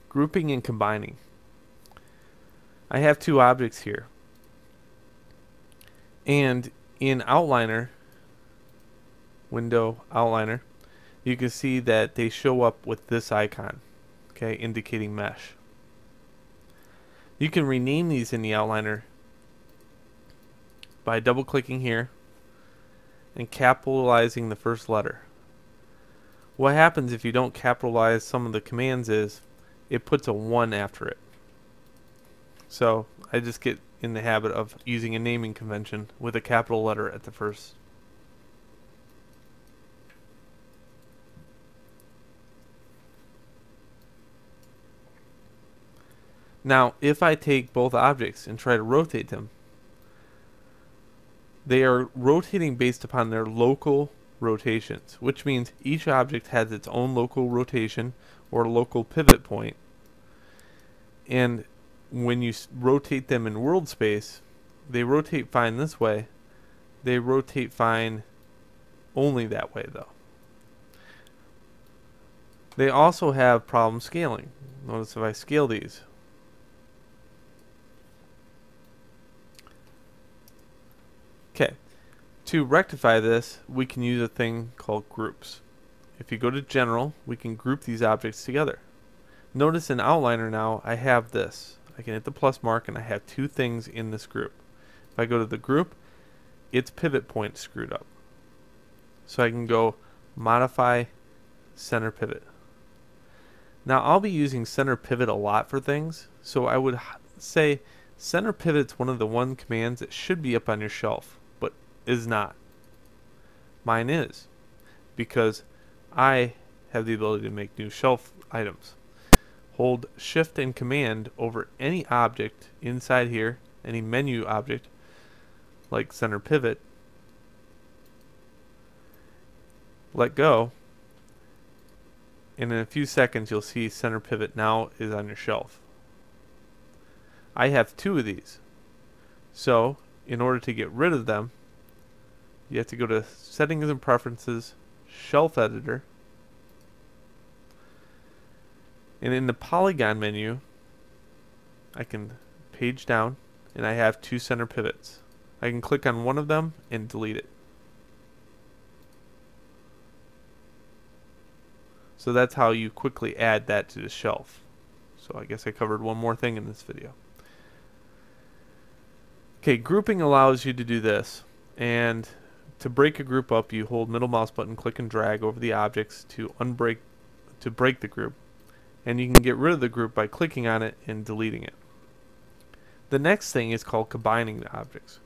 Grouping and combining. I have two objects here. And in Outliner, window Outliner, you can see that they show up with this icon, okay, indicating mesh. You can rename these in the Outliner by double clicking here and capitalizing the first letter. What happens if you don't capitalize some of the commands is it puts a 1 after it. So I just get in the habit of using a naming convention with a capital letter at the first. Now, if I take both objects and try to rotate them, they are rotating based upon their local rotations, which means each object has its own local rotation or local pivot point. And when you rotate them in world space, they rotate fine this way. They rotate fine only that way, though. They also have problem scaling. Notice if I scale these. Okay, to rectify this, we can use a thing called groups. If you go to General, we can group these objects together. Notice in Outliner now, I have this. I can hit the plus mark and I have two things in this group. If I go to the group, its pivot point screwed up. So I can go Modify Center Pivot. Now I'll be using Center Pivot a lot for things, so I would say Center Pivot's one of the commands that should be up on your shelf, but is not. Mine is, because I have the ability to make new shelf items. Hold Shift and Command over any object inside here, any menu object, like Center Pivot. Let go, and in a few seconds you'll see Center Pivot now is on your shelf. I have two of these, so in order to get rid of them, you have to go to Settings and Preferences, Shelf Editor, and in the polygon menu I can page down and I have two center pivots. I can click on one of them and delete it. So that's how you quickly add that to the shelf. So I guess I covered one more thing in this video. Okay, grouping allows you to do this, and to break a group up you hold middle mouse button, click and drag over the objects to break the group, and you can get rid of the group by clicking on it and deleting it. The next thing is called combining the objects.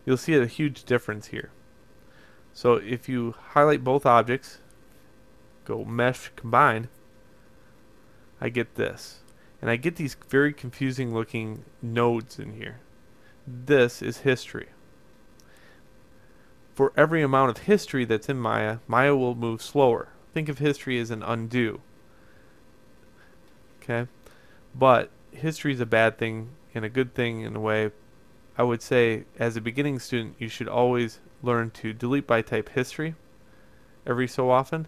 You'll see a huge difference here. So if you highlight both objects, go Mesh Combine, I get this. And I get these very confusing looking nodes in here. This is history. For every amount of history that's in Maya, Maya will move slower. Think of history as an undo. Okay? But history is a bad thing and a good thing in a way. I would say as a beginning student you should always learn to delete by type history every so often.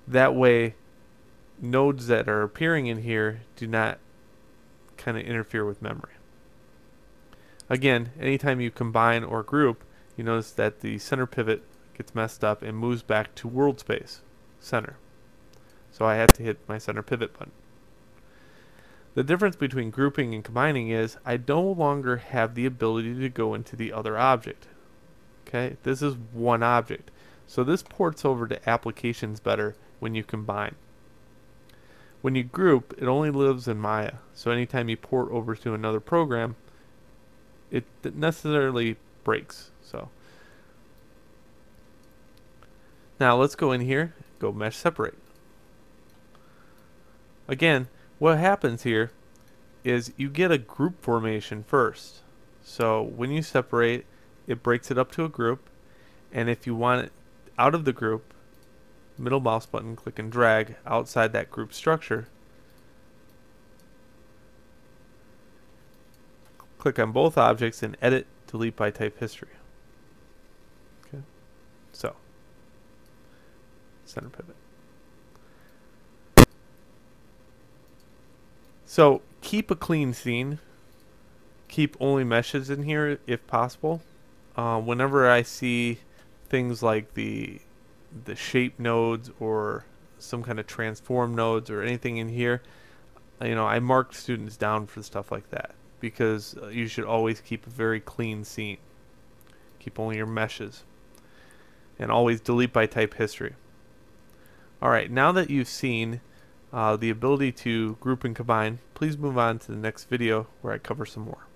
That way nodes that are appearing in here do not kind of interfere with memory. Again, anytime you combine or group, you notice that the center pivot gets messed up and moves back to world space center. So I had to hit my center pivot button. The difference between grouping and combining is I no longer have the ability to go into the other object. Okay, this is one object. So this ports over to applications better when you combine. When you group, it only lives in Maya. So anytime you port over to another program, it necessarily breaks. So now let's go in here, go Mesh Separate. Again, what happens here is you get a group formation first. So when you separate, it breaks it up to a group, and if you want it out of the group, middle mouse button, click and drag outside that group structure. Click on both objects and edit, delete by type history. Okay, so center pivot. So keep a clean scene. Keep only meshes in here if possible. Whenever I see things like the shape nodes or some kind of transform nodes or anything in here, I mark students down for stuff like that, because you should always keep a very clean scene. Keep only your meshes. And always delete by type history. Alright, now that you've seen the ability to group and combine, please move on to the next video where I cover some more.